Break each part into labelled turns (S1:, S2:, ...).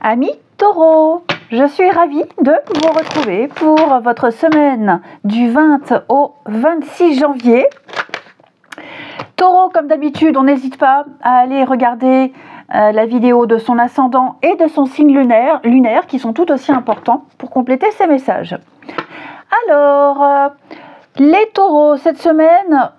S1: Amis Taureau, je suis ravie de vous retrouver pour votre semaine du 20 au 26 janvier. Taureau, comme d'habitude, on n'hésite pas à aller regarder la vidéo de son ascendant et de son signe lunaire qui sont tout aussi importants pour compléter ces messages. Alors, les taureaux, cette semaine,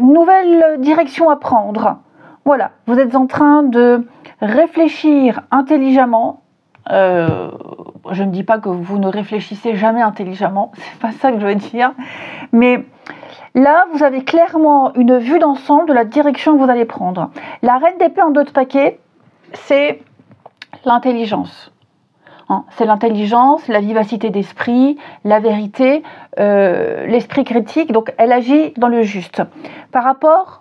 S1: nouvelle direction à prendre. Voilà, vous êtes en train de réfléchir intelligemment. Je ne dis pas que vous ne réfléchissez jamais intelligemment, c'est pas ça que je veux dire. Mais là, vous avez clairement une vue d'ensemble de la direction que vous allez prendre. La reine d'épée en 2 de paquet, c'est l'intelligence. C'est l'intelligence, la vivacité d'esprit, la vérité, l'esprit critique. Donc, elle agit dans le juste. Par rapport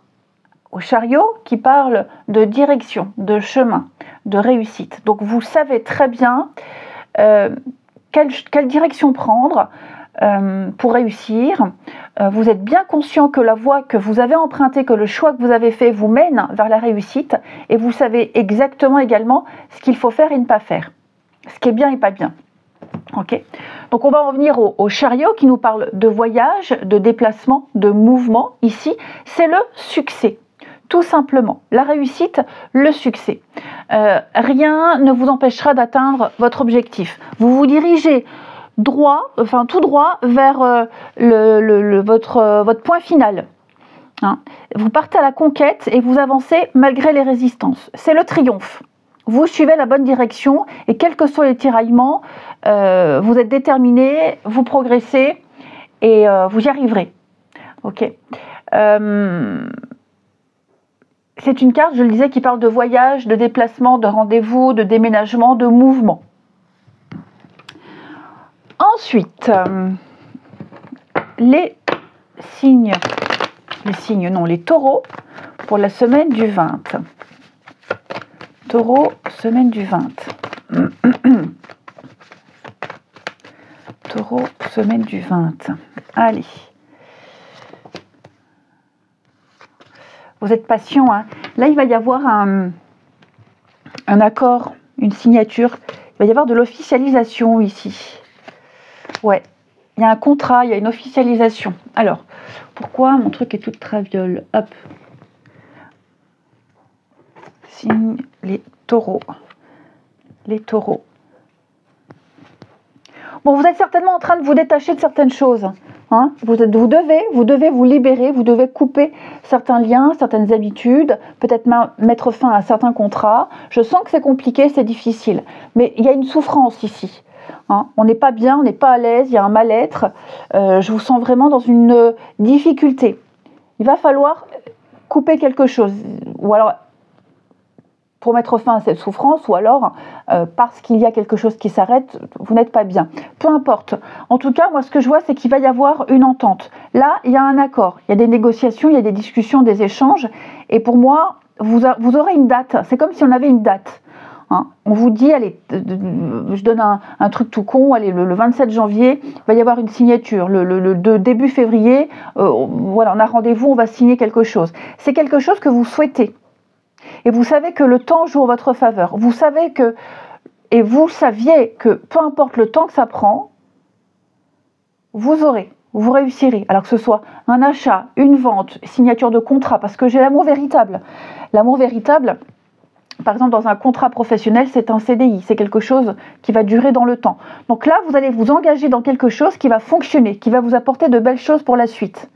S1: au chariot qui parle de direction, de chemin, de réussite. Donc, vous savez très bien quelle direction prendre pour réussir. Vous êtes bien conscient que la voie que vous avez empruntée, que le choix que vous avez fait vous mène vers la réussite. Et vous savez exactement également ce qu'il faut faire et ne pas faire. Ce qui est bien et pas bien. Okay. Donc on va en venir au chariot qui nous parle de voyage, de déplacement, de mouvement. Ici, c'est le succès. Tout simplement. La réussite, le succès. Rien ne vous empêchera d'atteindre votre objectif. Vous vous dirigez tout droit vers votre point final. Vous partez à la conquête et vous avancez malgré les résistances. C'est le triomphe. Vous suivez la bonne direction et quels que soient les tiraillements, vous êtes déterminé, vous progressez et vous y arriverez. Ok. C'est une carte, je le disais, qui parle de voyage, de déplacement, de rendez-vous, de déménagement, de mouvement. Ensuite, les taureaux pour la semaine du 20. Taureau, semaine du 20. Taureau, semaine du 20. Allez. Vous êtes patient, hein. Là, il va y avoir un accord, une signature. Il va y avoir de l'officialisation ici. Ouais. Il y a un contrat, il y a une officialisation. Alors, pourquoi mon truc est tout traviole? Hop. Signe les taureaux. Les taureaux. Bon, vous êtes certainement en train de vous détacher de certaines choses. Vous devez vous libérer, vous devez couper certains liens, certaines habitudes, peut-être mettre fin à certains contrats. Je sens que c'est compliqué, c'est difficile. Mais il y a une souffrance ici. On n'est pas bien, on n'est pas à l'aise, il y a un mal-être. Je vous sens vraiment dans une difficulté. Il va falloir couper quelque chose. Ou alors, pour mettre fin à cette souffrance, ou alors parce qu'il y a quelque chose qui s'arrête, vous n'êtes pas bien. Peu importe. En tout cas, moi, ce que je vois, c'est qu'il va y avoir une entente. Là, il y a un accord. Il y a des négociations, il y a des discussions, des échanges. Et pour moi, vous aurez une date. C'est comme si on avait une date. On vous dit, allez, je donne un truc tout con, allez, le 27 janvier, il va y avoir une signature. Le début février, voilà, on a rendez-vous, on va signer quelque chose. C'est quelque chose que vous souhaitez. Et vous savez que le temps joue en votre faveur. Vous savez que, et vous saviez que peu importe le temps que ça prend, vous réussirez. Alors que ce soit un achat, une vente, signature de contrat, parce que j'ai l'amour véritable. L'amour véritable, par exemple dans un contrat professionnel, c'est un CDI, c'est quelque chose qui va durer dans le temps. Donc là, vous allez vous engager dans quelque chose qui va fonctionner, qui va vous apporter de belles choses pour la suite.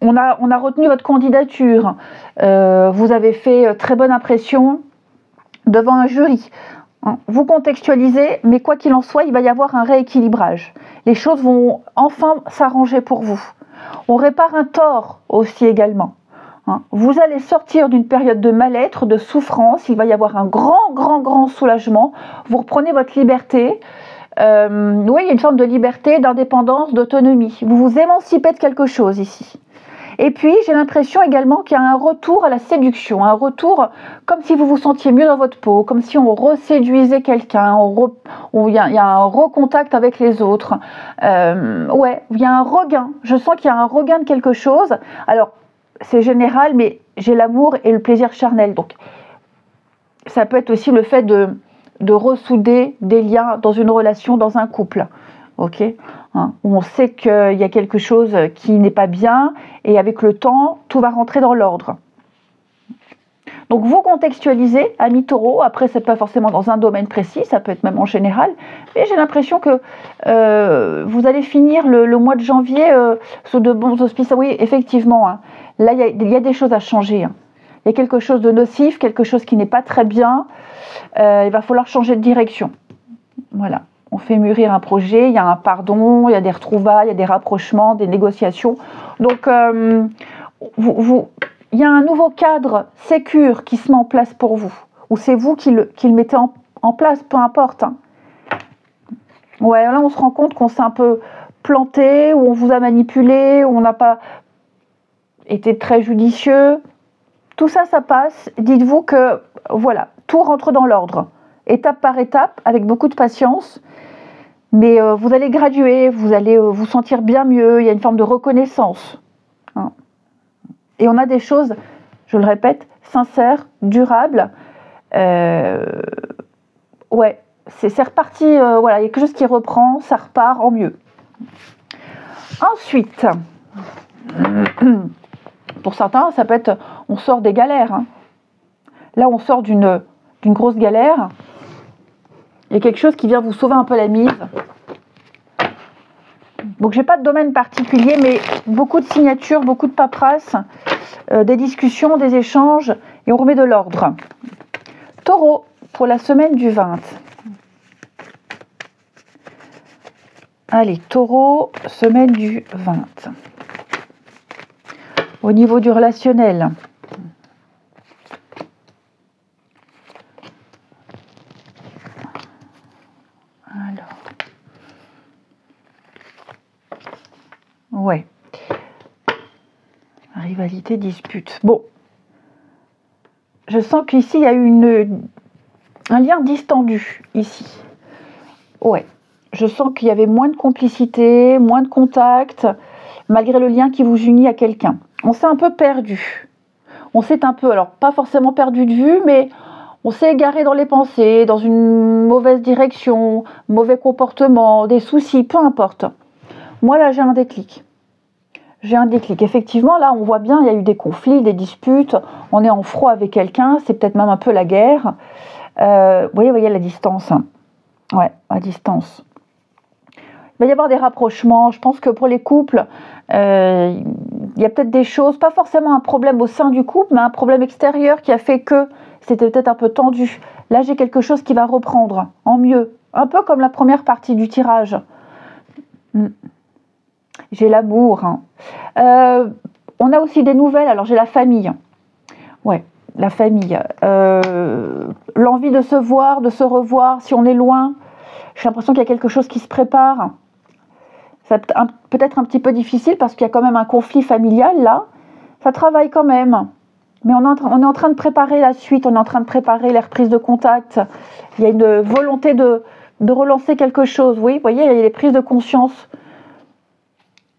S1: On a retenu votre candidature, vous avez fait très bonne impression devant un jury. Vous contextualisez, mais quoi qu'il en soit, il va y avoir un rééquilibrage. Les choses vont enfin s'arranger pour vous. On répare un tort aussi également. Vous allez sortir d'une période de mal-être, de souffrance, il va y avoir un grand soulagement. Vous reprenez votre liberté. Oui, il y a une forme de liberté, d'indépendance, d'autonomie. Vous vous émancipez de quelque chose ici. Et puis, j'ai l'impression également qu'il y a un retour à la séduction, un retour comme si vous vous sentiez mieux dans votre peau, comme si on reséduisait quelqu'un, il y a un recontact avec les autres. Ouais, il y a un regain. Je sens qu'il y a un regain de quelque chose. Alors, c'est général, mais j'ai l'amour et le plaisir charnel. Donc, ça peut être aussi le fait de ressouder des liens dans une relation, dans un couple. Ok, hein, où on sait qu'il y a quelque chose qui n'est pas bien et avec le temps, tout va rentrer dans l'ordre. Donc vous contextualisez, amis taureau, après c'est pas forcément dans un domaine précis, ça peut être même en général, mais j'ai l'impression que vous allez finir le mois de janvier sous de bons auspices. Oui, effectivement, hein, là il y a des choses à changer. Hein. Il y a quelque chose de nocif, quelque chose qui n'est pas très bien, il va falloir changer de direction. Voilà, on fait mûrir un projet, il y a un pardon, il y a des retrouvailles, il y a des rapprochements, des négociations. Donc il y a un nouveau cadre sécure qui se met en place pour vous, ou c'est vous qui le mettez en place, peu importe. Hein. Ouais, là on se rend compte qu'on s'est un peu planté, ou on vous a manipulé, ou on n'a pas été très judicieux. Tout ça, ça passe. Dites-vous que, voilà, tout rentre dans l'ordre, étape par étape, avec beaucoup de patience. Mais vous allez graduer, vous allez vous sentir bien mieux, il y a une forme de reconnaissance. Hein. Et on a des choses, je le répète, sincères, durables. Ouais, c'est reparti, voilà, il y a quelque chose qui reprend, ça repart en mieux. Ensuite, pour certains, ça peut être, on sort des galères. Hein. Là, on sort d'une grosse galère. Il y a quelque chose qui vient vous sauver un peu la mise. Donc, j'ai pas de domaine particulier, mais beaucoup de signatures, beaucoup de paperasse, des discussions, des échanges, et on remet de l'ordre. Taureau, pour la semaine du 20. Allez, Taureau, semaine du 20. Au niveau du relationnel. Alors. Ouais. Rivalité, dispute. Bon. Je sens qu'ici, il y a eu un lien distendu, ici. Ouais. Je sens qu'il y avait moins de complicité, moins de contact, malgré le lien qui vous unit à quelqu'un. On s'est un peu perdu. On s'est un peu, alors pas forcément perdu de vue, mais on s'est égaré dans les pensées, dans une mauvaise direction, mauvais comportement, des soucis, peu importe. Moi, là, j'ai un déclic. J'ai un déclic. Effectivement, là, on voit bien, il y a eu des conflits, des disputes. On est en froid avec quelqu'un, c'est peut-être même un peu la guerre. Vous voyez la distance. Ouais, à distance. Il va y avoir des rapprochements. Je pense que pour les couples, il y a peut-être des choses, pas forcément un problème au sein du couple, mais un problème extérieur qui a fait que c'était peut-être un peu tendu. Là, j'ai quelque chose qui va reprendre en mieux. Un peu comme la première partie du tirage. J'ai l'amour. Hein. On a aussi des nouvelles. Alors, j'ai la famille. Ouais, la famille. L'envie de se voir, de se revoir, si on est loin. J'ai l'impression qu'il y a quelque chose qui se prépare. Ça peut être un petit peu difficile parce qu'il y a quand même un conflit familial là. Ça travaille quand même. Mais on est en train de préparer la suite, on est en train de préparer les reprises de contact. Il y a une volonté de relancer quelque chose. Oui, vous voyez, il y a les prises de conscience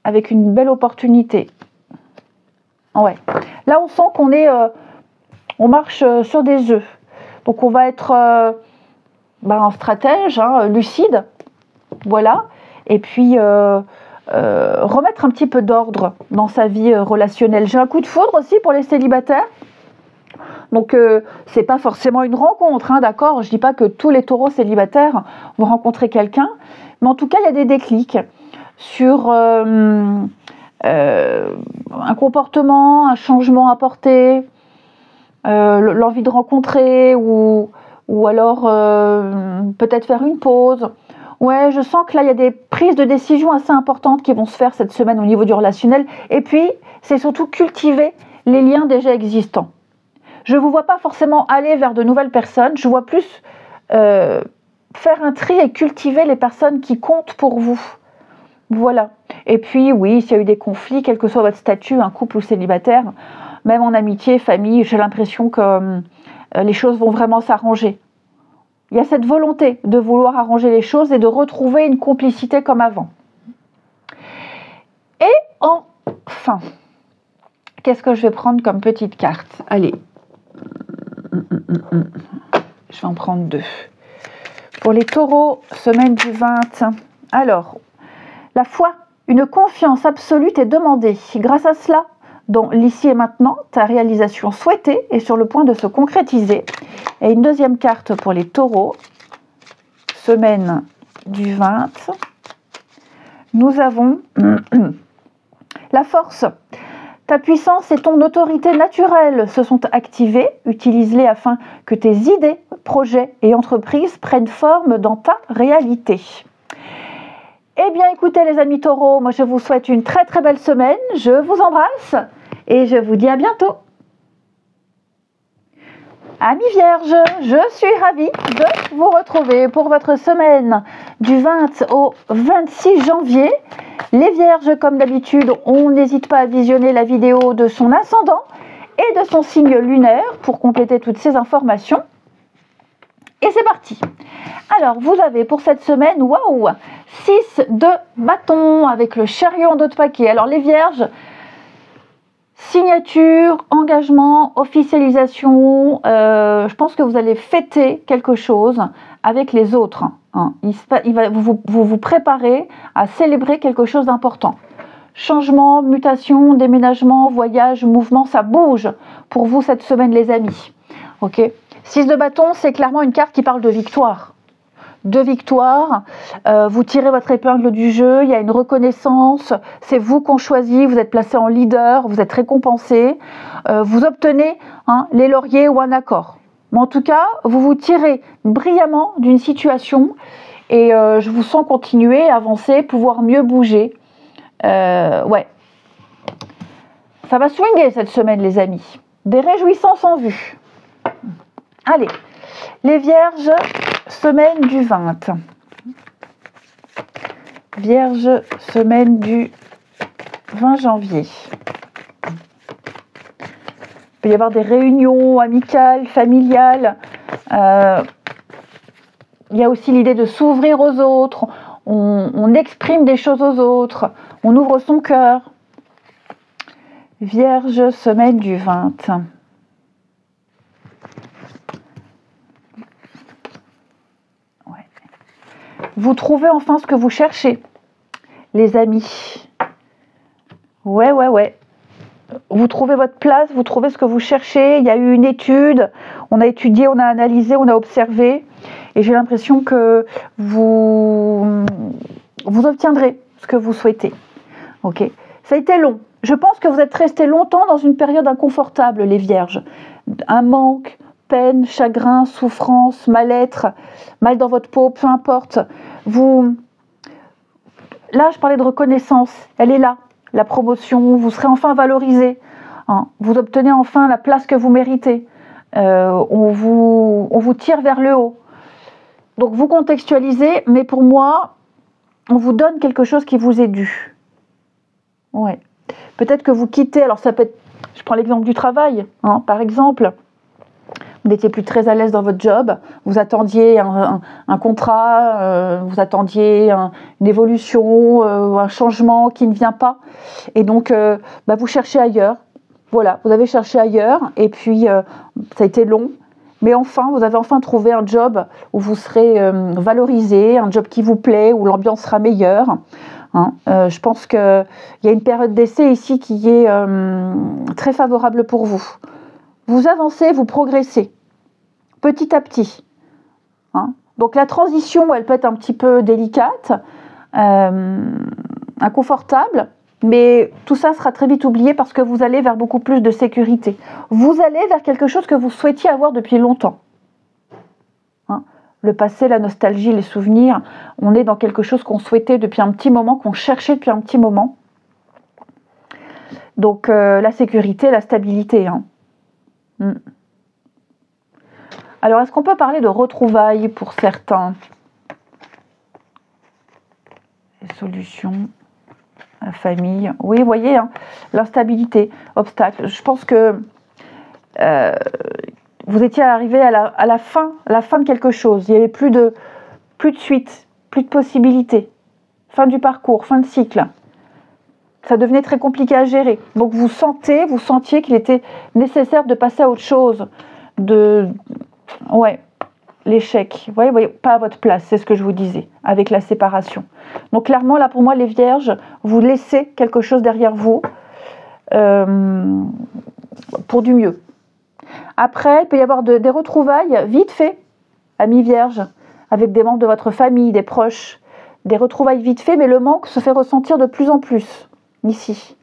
S1: avec une belle opportunité. Ouais. Là, on sent on marche sur des œufs. Donc, on va être un stratège, hein, lucide. Voilà. Et puis, remettre un petit peu d'ordre dans sa vie relationnelle. J'ai un coup de foudre aussi pour les célibataires. Donc, c'est pas forcément une rencontre, hein, d'accord ? Je dis pas que tous les taureaux célibataires vont rencontrer quelqu'un. Mais en tout cas, il y a des déclics sur un comportement, un changement apporté, l'envie de rencontrer ou alors peut-être faire une pause. Ouais, je sens que là, il y a des prises de décision assez importantes qui vont se faire cette semaine au niveau du relationnel. Et puis, c'est surtout cultiver les liens déjà existants. Je ne vous vois pas forcément aller vers de nouvelles personnes. Je vois plus faire un tri et cultiver les personnes qui comptent pour vous. Voilà. Et puis, oui, s'il y a eu des conflits, quel que soit votre statut, un couple ou célibataire, même en amitié, famille, j'ai l'impression que les choses vont vraiment s'arranger. Il y a cette volonté de vouloir arranger les choses et de retrouver une complicité comme avant. Et enfin, qu'est-ce que je vais prendre comme petite carte ? Allez. Je vais en prendre 2. Pour les taureaux, semaine du 20. Alors, la foi, une confiance absolue est demandée. Grâce à cela, dans l'ici et maintenant, ta réalisation souhaitée est sur le point de se concrétiser. Et une deuxième carte pour les taureaux, semaine du 20. Nous avons la force. Ta puissance et ton autorité naturelle se sont activées. Utilise-les afin que tes idées, projets et entreprises prennent forme dans ta réalité. Eh bien, écoutez les amis taureaux, moi je vous souhaite une très très belle semaine. Je vous embrasse et je vous dis à bientôt. Amis vierges, je suis ravie de vous retrouver pour votre semaine du 20 au 26 janvier. Les vierges, comme d'habitude, on n'hésite pas à visionner la vidéo de son ascendant et de son signe lunaire pour compléter toutes ces informations. Et c'est parti. Alors, vous avez pour cette semaine, waouh, 6 de bâton avec le chariot en dos de paquet. Alors, les vierges, signature, engagement, officialisation, je pense que vous allez fêter quelque chose avec les autres. Hein. Vous préparez à célébrer quelque chose d'important. Changement, mutation, déménagement, voyage, mouvement, ça bouge pour vous cette semaine les amis. Ok. 6 de bâton, c'est clairement une carte qui parle de victoire. De victoire, vous tirez votre épingle du jeu, il y a une reconnaissance, c'est vous qu'on choisit, vous êtes placé en leader, vous êtes récompensé, vous obtenez les lauriers ou un accord. Mais en tout cas, vous vous tirez brillamment d'une situation et je vous sens continuer, avancer, pouvoir mieux bouger. Ouais. Ça va swinguer cette semaine les amis. Des réjouissances en vue. Allez, les vierges, semaine du 20. Vierge, semaine du 20 janvier. Il peut y avoir des réunions amicales, familiales. Il y a aussi l'idée de s'ouvrir aux autres. On exprime des choses aux autres. On ouvre son cœur. Vierge, semaine du 20. Vous trouvez enfin ce que vous cherchez, les amis. Ouais. Vous trouvez votre place, vous trouvez ce que vous cherchez. Il y a eu une étude, on a étudié, on a analysé, on a observé. Et j'ai l'impression que vous obtiendrez ce que vous souhaitez. Ok. Ça a été long. Je pense que vous êtes restés longtemps dans une période inconfortable, les vierges. Un manque, peine, chagrin, souffrance, mal-être, mal dans votre peau, peu importe. Là, je parlais de reconnaissance. Elle est là, la promotion. Vous serez enfin valorisé. Hein. Vous obtenez enfin la place que vous méritez. On vous tire vers le haut. Donc, vous contextualisez, mais pour moi, on vous donne quelque chose qui vous est dû. Ouais. Peut-être que vous quittez. Alors, ça peut être. Je prends l'exemple du travail, hein, par exemple. Vous n'étiez plus très à l'aise dans votre job, vous attendiez un contrat, vous attendiez une évolution, un changement qui ne vient pas. Et donc, vous cherchez ailleurs. Voilà, vous avez cherché ailleurs et puis ça a été long. Mais enfin, vous avez enfin trouvé un job où vous serez valorisé, un job qui vous plaît, où l'ambiance sera meilleure. Hein. Je pense qu'il y a une période d'essai ici qui est très favorable pour vous. Vous avancez, vous progressez, petit à petit. Hein. Donc la transition, elle peut être un petit peu délicate, inconfortable, mais tout ça sera très vite oublié parce que vous allez vers beaucoup plus de sécurité. Vous allez vers quelque chose que vous souhaitiez avoir depuis longtemps. Hein. Le passé, la nostalgie, les souvenirs, on est dans quelque chose qu'on souhaitait depuis un petit moment, qu'on cherchait depuis un petit moment. Donc la sécurité, la stabilité, hein. Alors, est-ce qu'on peut parler de retrouvailles pour certains? Les solutions, la famille. Oui, vous voyez, hein, l'instabilité, obstacle. Je pense que vous étiez arrivé à la fin de quelque chose. Il n'y avait plus de suite, plus de possibilités. Fin du parcours, fin de cycle. Ça devenait très compliqué à gérer. Donc vous sentiez qu'il était nécessaire de passer à autre chose. Ouais. l'échec. Vous voyez, pas à votre place, c'est ce que je vous disais, avec la séparation. Donc clairement, là pour moi, les vierges, vous laissez quelque chose derrière vous pour du mieux. Après, il peut y avoir des retrouvailles vite fait, amis vierges, avec des membres de votre famille, des proches. Des retrouvailles vite fait, mais le manque se fait ressentir de plus en plus, ici.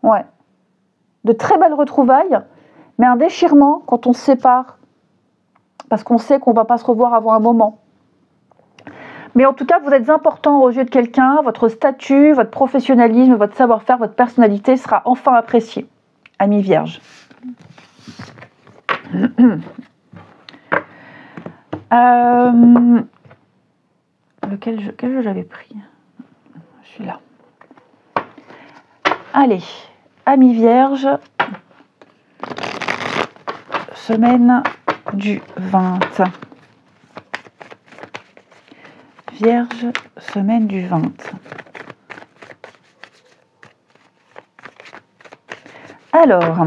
S1: Ouais. De très belles retrouvailles, mais un déchirement quand on se sépare, parce qu'on sait qu'on ne va pas se revoir avant un moment. Mais en tout cas, vous êtes important aux yeux de quelqu'un, votre statut, votre professionnalisme, votre savoir-faire, votre personnalité sera enfin apprécié, amis vierges. Quel jeu j'avais pris? Je suis là. Allez, amis vierges, semaine du 20. Vierge, semaine du 20. Alors,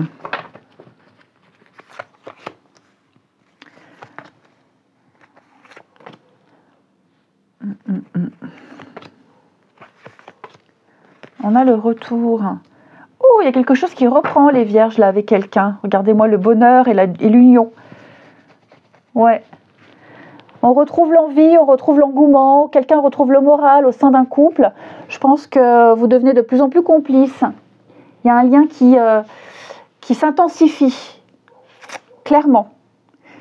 S1: on a le retour. Oh, il y a quelque chose qui reprend les vierges là avec quelqu'un. Regardez-moi le bonheur et l'union. Ouais. On retrouve l'envie, on retrouve l'engouement, quelqu'un retrouve le moral au sein d'un couple. Je pense que vous devenez de plus en plus complices. Il y a un lien qui s'intensifie. Clairement.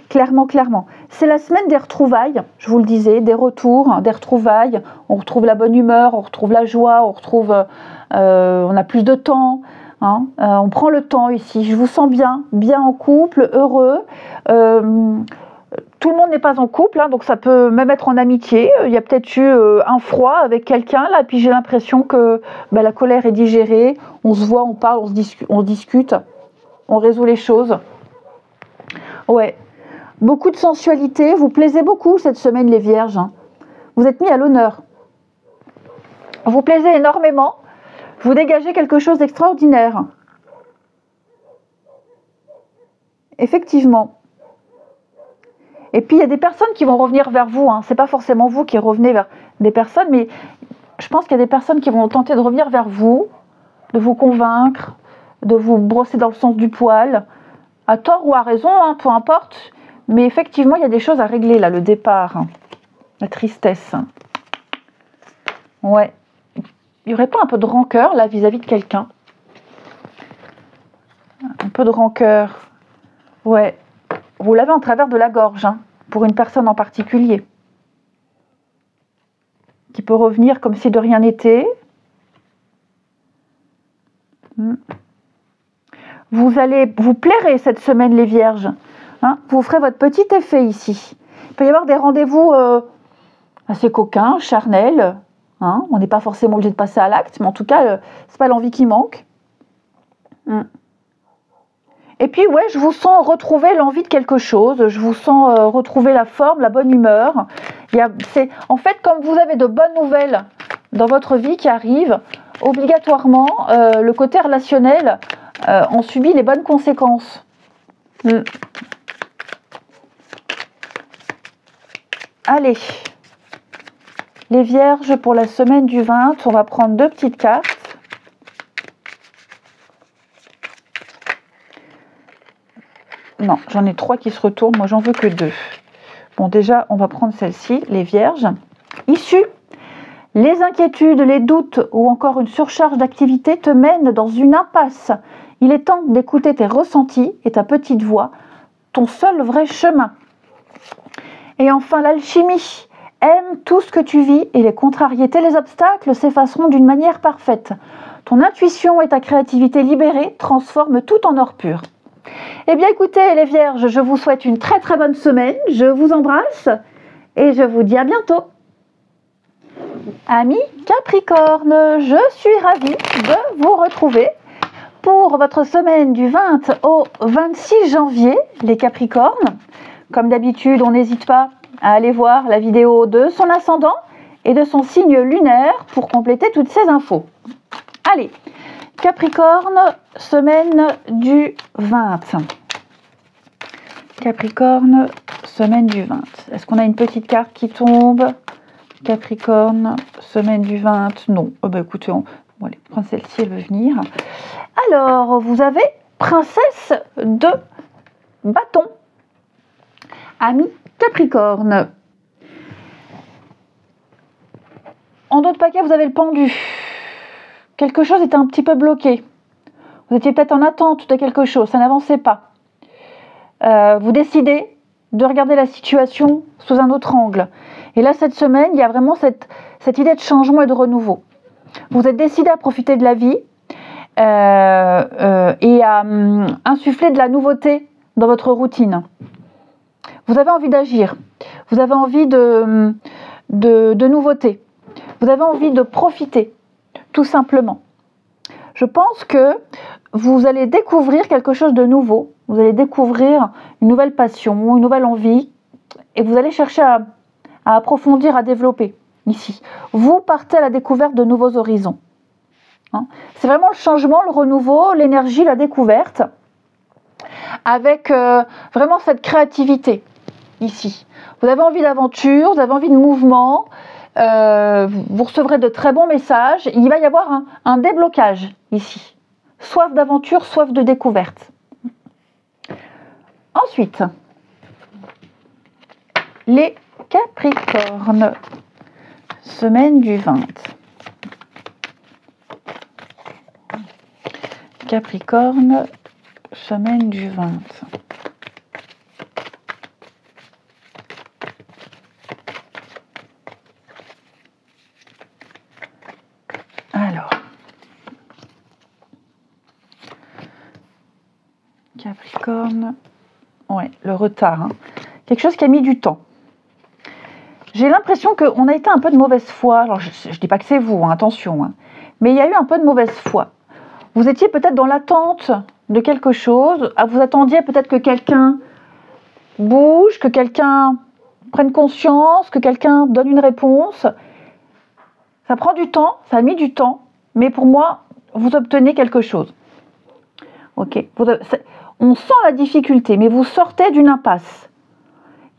S1: Clairement. C'est la semaine des retrouvailles, je vous le disais, des retours, des retrouvailles. On retrouve la bonne humeur, on retrouve la joie, on a plus de temps. Hein, on prend le temps ici. Je vous sens bien en couple, heureux. Tout le monde n'est pas en couple, hein, donc ça peut même être en amitié. Il y a peut-être eu un froid avec quelqu'un, là, puis j'ai l'impression que la colère est digérée. On se voit, on parle, on discute, on résout les choses. Ouais. Beaucoup de sensualité, vous plaisez beaucoup cette semaine les vierges. Hein. Vous êtes mis à l'honneur. Vous plaisez énormément, vous dégagez quelque chose d'extraordinaire. Effectivement. Et puis il y a des personnes qui vont revenir vers vous. Hein. Ce n'est pas forcément vous qui revenez vers des personnes, mais je pense qu'il y a des personnes qui vont tenter de revenir vers vous, de vous convaincre, de vous brosser dans le sens du poil, à tort ou à raison, hein, peu importe. Mais effectivement, il y a des choses à régler, là, le départ. Hein. La tristesse. Ouais. Il n'y aurait pas un peu de rancœur, là, vis-à-vis de quelqu'un? Un peu de rancœur. Ouais. Vous l'avez en travers de la gorge, hein, pour une personne en particulier. Qui peut revenir comme si de rien n'était. Vous plairez cette semaine, les vierges. Hein, vous ferez votre petit effet ici. Il peut y avoir des rendez-vous assez coquins, charnels. Hein, on n'est pas forcément obligé de passer à l'acte, mais en tout cas, c'est pas l'envie qui manque. Et puis, ouais, je vous sens retrouver l'envie de quelque chose. Je vous sens retrouver la forme, la bonne humeur. En fait, comme vous avez de bonnes nouvelles dans votre vie qui arrivent, obligatoirement, le côté relationnel en subit les bonnes conséquences. Allez, les vierges pour la semaine du 20, on va prendre 2 petites cartes. Non, j'en ai 3 qui se retournent, moi j'en veux que 2. Bon, déjà, on va prendre celle-ci, les vierges. Issue, les inquiétudes, les doutes ou encore une surcharge d'activité te mènent dans une impasse. Il est temps d'écouter tes ressentis et ta petite voix, ton seul vrai chemin. Et enfin, l'alchimie. Aime tout ce que tu vis et les contrariétés, les obstacles s'effaceront d'une manière parfaite. Ton intuition et ta créativité libérée transforment tout en or pur. Eh bien écoutez les vierges, je vous souhaite une très très bonne semaine. Je vous embrasse et je vous dis à bientôt. Amis Capricorne, je suis ravie de vous retrouver pour votre semaine du 20 au 26 janvier, les Capricornes. Comme d'habitude, on n'hésite pas à aller voir la vidéo de son ascendant et de son signe lunaire pour compléter toutes ces infos. Allez, Capricorne, semaine du 20. Capricorne, semaine du 20. Est-ce qu'on a une petite carte qui tombe? Capricorne, semaine du 20. Non. Oh bah écoutez, on va aller prendre celle-ci, elle veut venir. Alors, vous avez princesse de bâton. Ami Capricorne. En d'autres paquets, vous avez le pendu. Quelque chose était un petit peu bloqué. Vous étiez peut-être en attente de quelque chose, ça n'avançait pas. Vous décidez de regarder la situation sous un autre angle. Et là, cette semaine, il y a vraiment cette idée de changement et de renouveau. Vous êtes décidé à profiter de la vie et à insuffler de la nouveauté dans votre routine. Vous avez envie d'agir. Vous avez envie de nouveauté. Vous avez envie de profiter, tout simplement. Je pense que vous allez découvrir quelque chose de nouveau. Vous allez découvrir une nouvelle passion, une nouvelle envie. Et vous allez chercher à approfondir, à développer ici. Vous partez à la découverte de nouveaux horizons. Hein, c'est vraiment le changement, le renouveau, l'énergie, la découverte. Avec vraiment cette créativité ici. Vous avez envie d'aventure, vous avez envie de mouvement. Vous recevrez de très bons messages. Il va y avoir un déblocage ici. Soif d'aventure, soif de découverte. Ensuite, les Capricornes, semaine du 20. Capricorne, semaine du 20. Alors, Capricorne, ouais, le retard, hein. Quelque chose qui a mis du temps. J'ai l'impression qu'on a été un peu de mauvaise foi. Alors, je ne dis pas que c'est vous, hein, attention, hein, mais il y a eu un peu de mauvaise foi. Vous étiez peut-être dans l'attente de quelque chose. Vous attendiez peut-être que quelqu'un bouge, que quelqu'un prenne conscience, que quelqu'un donne une réponse. Ça prend du temps, ça a mis du temps, mais pour moi, vous obtenez quelque chose. Ok. On sent la difficulté, mais vous sortez d'une impasse.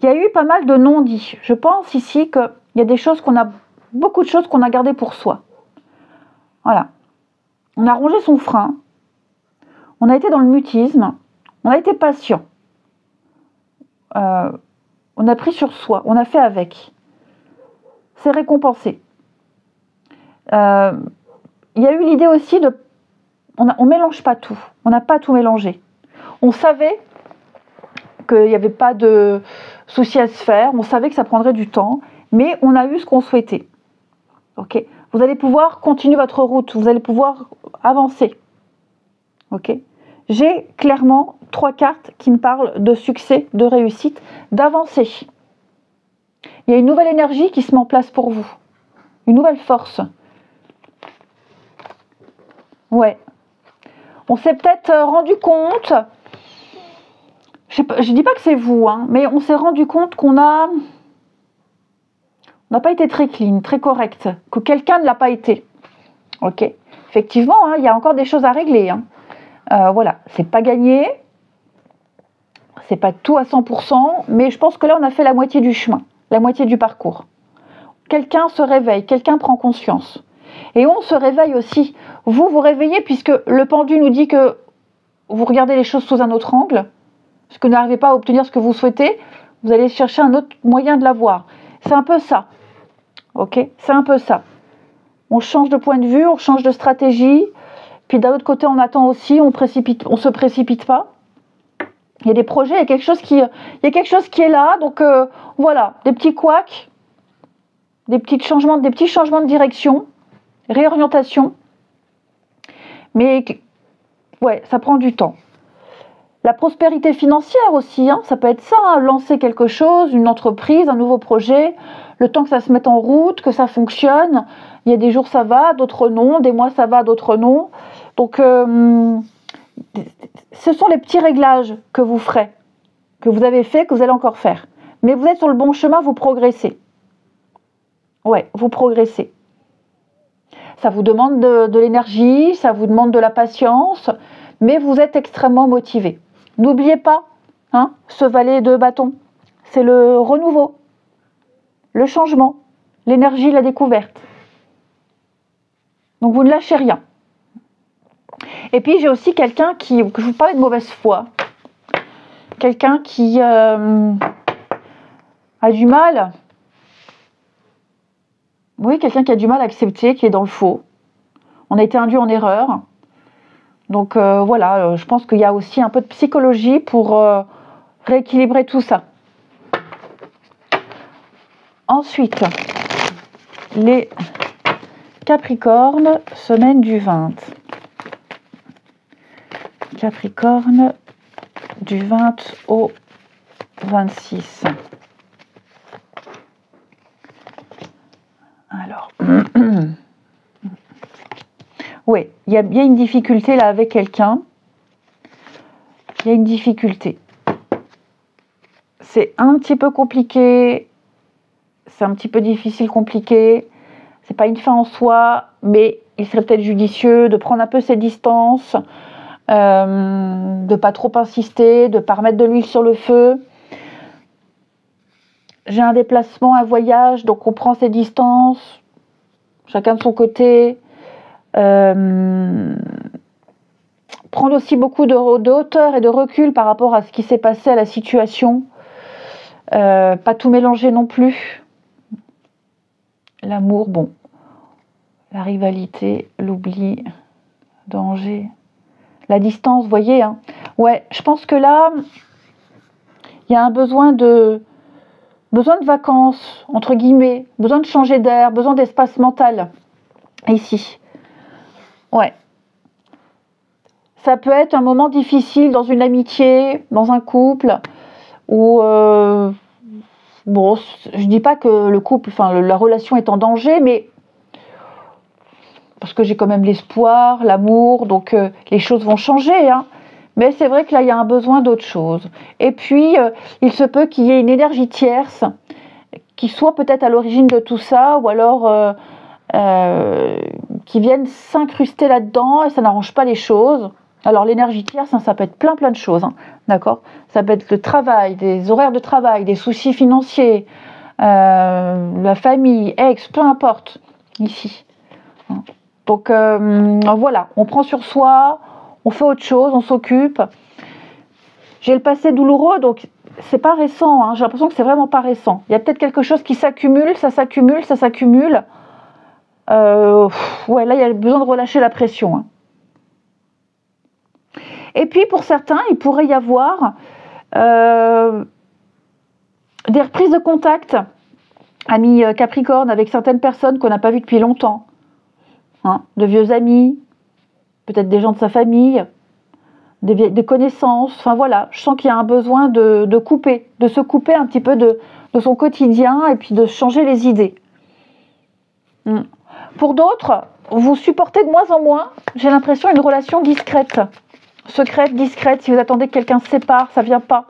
S1: Il y a eu pas mal de non-dits. Je pense ici qu'il y a beaucoup de choses qu'on a gardées pour soi. Voilà. On a rongé son frein. On a été dans le mutisme. On a été patient. On a pris sur soi. On a fait avec. C'est récompensé. Il y a eu l'idée aussi de... On ne mélange pas tout. On n'a pas tout mélangé. On savait qu'il n'y avait pas de souci à se faire. On savait que ça prendrait du temps. Mais on a eu ce qu'on souhaitait. Ok. Vous allez pouvoir continuer votre route. Vous allez pouvoir avancer. Ok. J'ai clairement 3 cartes qui me parlent de succès, de réussite, d'avancer. Il y a une nouvelle énergie qui se met en place pour vous. Une nouvelle force. Ouais. On s'est peut-être rendu compte, je ne dis pas que c'est vous, hein, mais on s'est rendu compte qu'on n'a pas été très clean, très correct, que quelqu'un ne l'a pas été. Ok. Effectivement, hein, il y a encore des choses à régler. Hein. Voilà, c'est pas gagné, c'est pas tout à 100%, mais je pense que là, on a fait la moitié du chemin, la moitié du parcours. Quelqu'un se réveille, quelqu'un prend conscience. Et on se réveille aussi. Vous vous réveillez puisque le pendu nous dit que vous regardez les choses sous un autre angle, parce que vous n'arrivez pas à obtenir ce que vous souhaitez, vous allez chercher un autre moyen de l'avoir. C'est un peu ça. Ok. C'est un peu ça. On change de point de vue, on change de stratégie. Puis d'un autre côté, on attend aussi, on se précipite pas. Il y a des projets, il y a quelque chose qui est là. Donc voilà, des petits couacs, des petits changements de direction, réorientation. Mais ouais, ça prend du temps. La prospérité financière aussi, hein, ça peut être ça, hein, lancer quelque chose, une entreprise, un nouveau projet, le temps que ça se mette en route, que ça fonctionne. Il y a des jours ça va, d'autres non, des mois ça va, d'autres non. Donc, ce sont les petits réglages que vous ferez, que vous avez fait, que vous allez encore faire. Mais vous êtes sur le bon chemin, vous progressez. Ouais, vous progressez. Ça vous demande de l'énergie, ça vous demande de la patience, mais vous êtes extrêmement motivé. N'oubliez pas hein, ce valet de bâton. C'est le renouveau, le changement, l'énergie, la découverte. Donc vous ne lâchez rien. Et puis j'ai aussi quelqu'un que je vous parlais de mauvaise foi. Quelqu'un qui a du mal. Oui, quelqu'un qui a du mal à accepter, qui est dans le faux. On a été induit en erreur. Donc voilà, je pense qu'il y a aussi un peu de psychologie pour rééquilibrer tout ça. Ensuite, les Capricornes, semaine du 20. Capricorne, du 20 au 26. Alors, oui, il y a bien une difficulté là avec quelqu'un. Il y a une difficulté. C'est un petit peu compliqué. C'est un petit peu difficile, compliqué. C'est pas une fin en soi, mais il serait peut-être judicieux de prendre un peu ses distances, de pas trop insister, de pas remettre de l'huile sur le feu. J'ai un déplacement, un voyage, donc on prend ses distances, chacun de son côté. Prendre aussi beaucoup de hauteur et de recul par rapport à ce qui s'est passé, à la situation. Pas tout mélanger non plus. L'amour, bon. La rivalité, l'oubli, danger. La distance, vous voyez. Hein. Ouais, je pense que là, il y a un besoin de vacances, entre guillemets. Besoin de changer d'air, besoin d'espace mental. Ici. Ouais. Ça peut être un moment difficile dans une amitié, dans un couple, où... bon, je dis pas que le couple, la relation est en danger, mais parce que j'ai quand même l'espoir, l'amour, donc les choses vont changer, hein. Mais c'est vrai que là, il y a un besoin d'autre chose. Et puis, il se peut qu'il y ait une énergie tierce qui soit peut-être à l'origine de tout ça, ou alors qui vienne s'incruster là-dedans, et ça n'arrange pas les choses. Alors l'énergie tierce, hein, ça peut être plein de choses, hein, d'accord. Ça peut être le travail, des horaires de travail, des soucis financiers, la famille, ex, peu importe, ici. Donc voilà, on prend sur soi, on fait autre chose, on s'occupe. J'ai le passé douloureux, donc c'est pas récent, hein, j'ai l'impression que c'est vraiment pas récent. Il y a peut-être quelque chose qui s'accumule, ça s'accumule, ça s'accumule. Ouais, là il y a besoin de relâcher la pression, hein. Et puis pour certains, il pourrait y avoir des reprises de contact, amis Capricorne, avec certaines personnes qu'on n'a pas vues depuis longtemps, hein, de vieux amis, peut-être des gens de sa famille, des connaissances. Enfin voilà, je sens qu'il y a un besoin de couper, de se couper un petit peu de son quotidien et puis de changer les idées. Pour d'autres, vous supportez de moins en moins, j'ai l'impression, une relation discrète. Secrète, discrète, si vous attendez que quelqu'un se sépare, ça ne vient pas.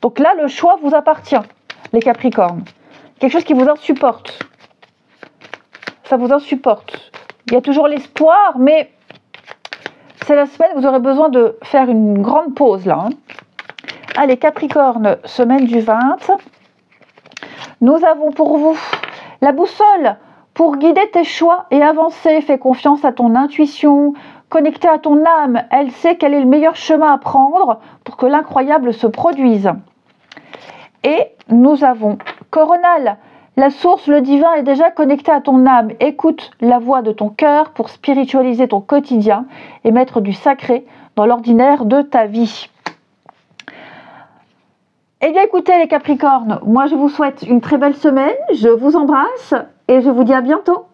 S1: Donc là, le choix vous appartient, les Capricornes. Quelque chose qui vous insupporte. Ça vous insupporte. Il y a toujours l'espoir, mais c'est la semaine où vous aurez besoin de faire une grande pause, là. Hein. Allez, Capricorne, semaine du 20. Nous avons pour vous la boussole. Pour guider tes choix et avancer, fais confiance à ton intuition. Connectée à ton âme, elle sait quel est le meilleur chemin à prendre pour que l'incroyable se produise. Et nous avons Coronal, la source, le divin est déjà connecté à ton âme. Écoute la voix de ton cœur pour spiritualiser ton quotidien et mettre du sacré dans l'ordinaire de ta vie. Eh bien écoutez les Capricornes, moi je vous souhaite une très belle semaine, je vous embrasse et je vous dis à bientôt.